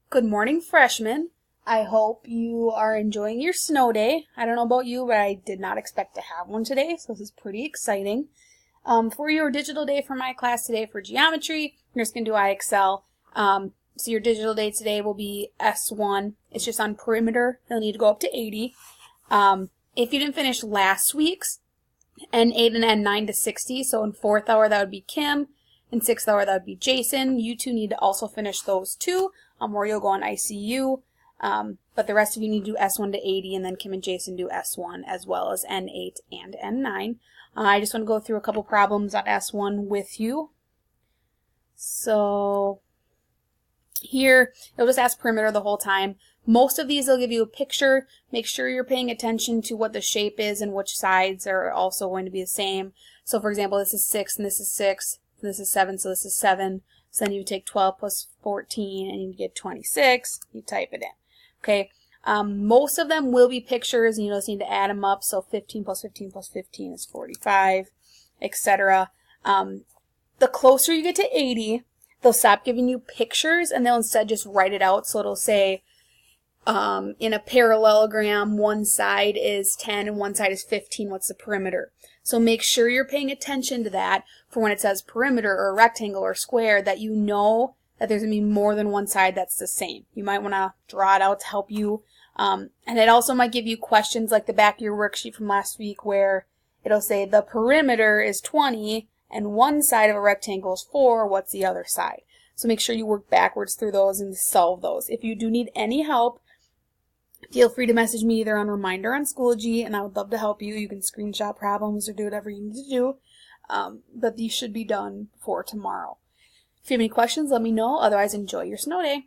Good morning, freshmen. I hope you are enjoying your snow day. I don't know about you, but I did not expect to have one today, so this is pretty exciting. For your digital day for my class today for geometry, you're just going to do IXL. So your digital day today will be S1. It's just on perimeter. You'll need to go up to 80. If you didn't finish last week's, N8 and N9 to 60, so in 4th hour that would be Kim. In 6th hour, that would be Jason. You two need to also finish those two, or you'll go on ICU. But the rest of you need to do S1 to 80, and then Kim and Jason do S1 as well as N8 and N9. I just want to go through a couple problems on S1 with you. So here, it'll just ask perimeter the whole time. Most of these will give you a picture. Make sure you're paying attention to what the shape is and which sides are also going to be the same. So for example, this is 6 and this is 6. This is 7, so this is 7. So then you take 12 plus 14 and you get 26. You type it in. Okay. Most of them will be pictures, and you just need to add them up. So 15 plus 15 plus 15 is 45, etc. The closer you get to 80, they'll stop giving you pictures and they'll instead just write it out. So it'll say, in a parallelogram, one side is 10 and one side is 15. What's the perimeter? So make sure you're paying attention to that for when it says perimeter or rectangle or square, that you know that there's going to be more than one side that's the same. You might want to draw it out to help you. And it also might give you questions like the back of your worksheet from last week where it'll say the perimeter is 20 and one side of a rectangle is 4. What's the other side? So make sure you work backwards through those and solve those. If you do need any help, feel free to message me either on Reminder on Schoology, and I would love to help you. You can screenshot problems or do whatever you need to do, but these should be done for tomorrow. If you have any questions, let me know. Otherwise, enjoy your snow day.